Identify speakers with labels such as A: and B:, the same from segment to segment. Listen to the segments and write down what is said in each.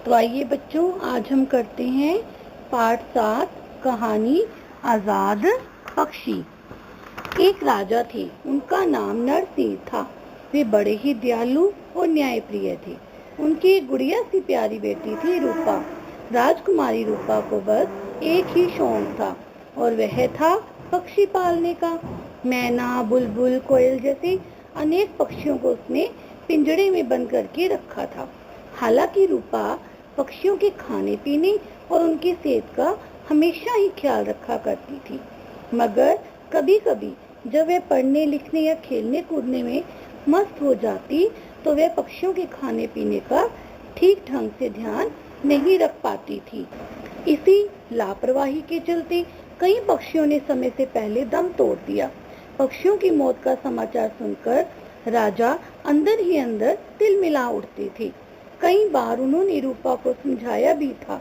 A: तो आइए बच्चों, आज हम करते हैं पाठ 7 कहानी आज़ाद पक्षी। एक राजा थे, उनका नाम नरसिंह था। वे बड़े ही दयालु और न्यायप्रिय थे। उनकी एक गुड़िया सी प्यारी बेटी थी, रूपा। राजकुमारी रूपा को बस एक ही शौक था और वह था पक्षी पालने का। मैना, बुलबुल, कोयल जैसे अनेक पक्षियों को उसने पिंजड़े में बंद करके रखा था। हालांकि रूपा पक्षियों के खाने पीने और उनकी सेहत का हमेशा ही ख्याल रखा करती थी, मगर कभी-कभी जब वह पढ़ने, लिखने या खेलने कूदने में मस्त हो जाती तो वह पक्षियों के खाने पीने का ठीक ढंग से ध्यान नहीं रख पाती थी। इसी लापरवाही के चलते कई पक्षियों ने समय से पहले दम तोड़ दिया। पक्षियों की मौत का समाचार सुनकर राजा अंदर ही अंदर तिलमिला उठते थे। कई बार उन्होंने रूपा को समझाया भी था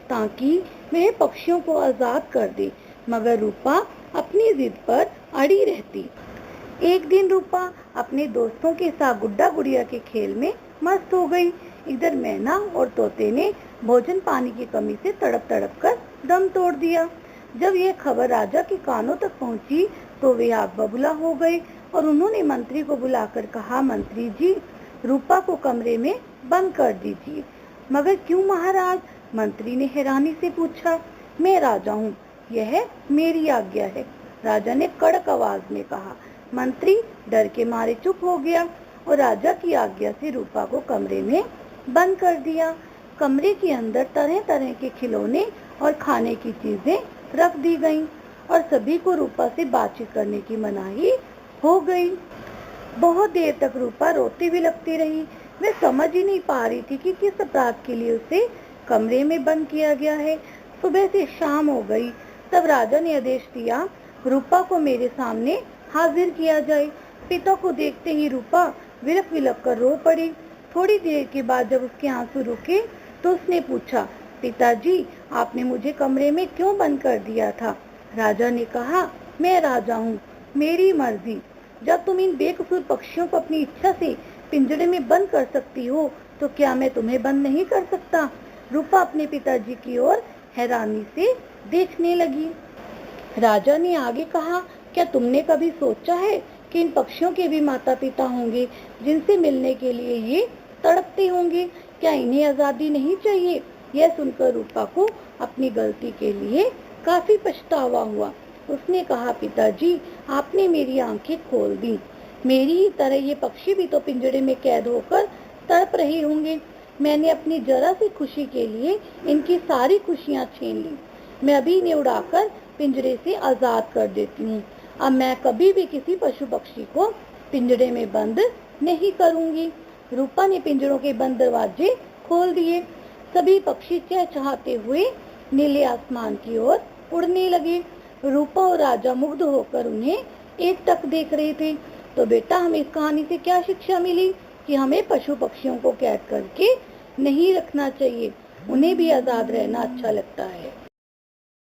A: ताकि वह पक्षियों को आजाद कर दे, मगर रूपा अपनी जिद पर अड़ी रहती। एक दिन रूपा अपने दोस्तों के साथ गुड्डा गुड़िया के खेल में मस्त हो गई। इधर मैना और तोते ने भोजन पानी की कमी से तड़प तड़प कर दम तोड़ दिया। जब यह खबर राजा के कानों तक पहुंची तो वे आग बबूला हो गए और उन्होंने मंत्री को बुलाकर कहा, मंत्री जी, रूपा को कमरे में बंद कर दीजिए। मगर क्यों महाराज? मंत्री ने हैरानी से पूछा। मैं राजा हूँ, यह मेरी आज्ञा है, राजा ने कड़क आवाज में कहा। मंत्री डर के मारे चुप हो गया और राजा की आज्ञा से रूपा को कमरे में बंद कर दिया। कमरे के अंदर तरह तरह के खिलौने और खाने की चीजें रख दी गईं और सभी को रूपा से बातचीत करने की मनाही हो गई। बहुत देर तक रूपा रोती भी लगती रही। वह समझ ही नहीं पा रही थी कि किस अपराध के लिए उसे कमरे में बंद किया गया है। सुबह से शाम हो गई, तब राजा ने आदेश दिया, रूपा को मेरे सामने हाजिर किया जाए। पिता को देखते ही रूपा विलक विलक कर रो पड़ी। थोड़ी देर के बाद जब उसके आंसू रुके तो उसने पूछा, पिताजी, आपने मुझे कमरे में क्यों बंद कर दिया था? राजा ने कहा, मैं राजा हूँ, मेरी मर्जी। जब तुम इन बेकसूर पक्षियों को अपनी इच्छा से पिंजरे में बंद कर सकती हो तो क्या मैं तुम्हें बंद नहीं कर सकता? रूपा अपने पिताजी की ओर हैरानी से देखने लगी। राजा ने आगे कहा, क्या तुमने कभी सोचा है कि इन पक्षियों के भी माता पिता होंगे जिनसे मिलने के लिए ये तड़पते होंगे? क्या इन्हें आजादी नहीं चाहिए? यह सुनकर रूपा को अपनी गलती के लिए काफी पछतावा हुआ। उसने कहा, पिताजी, आपने मेरी आंखें खोल दी। मेरी ही तरह ये पक्षी भी तो पिंजरे में कैद होकर तड़प रहे होंगे। मैंने अपनी जरा सी खुशी के लिए इनकी सारी खुशियां छीन ली। मैं अभी इन्हें उड़ाकर पिंजरे से आजाद कर देती हूँ। अब मैं कभी भी किसी पशु पक्षी को पिंजरे में बंद नहीं करूँगी। रूपा ने पिंजरों के बंद दरवाजे खोल दिए। सभी पक्षी चहचहाते हुए नीले आसमान की ओर उड़ने लगे। रूपा और राजा मुग्ध होकर उन्हें एकटक देख रहे थे। तो बेटा, हमें इस कहानी से क्या शिक्षा मिली? कि हमें पशु पक्षियों को कैद करके नहीं रखना चाहिए, उन्हें भी आजाद रहना अच्छा लगता है।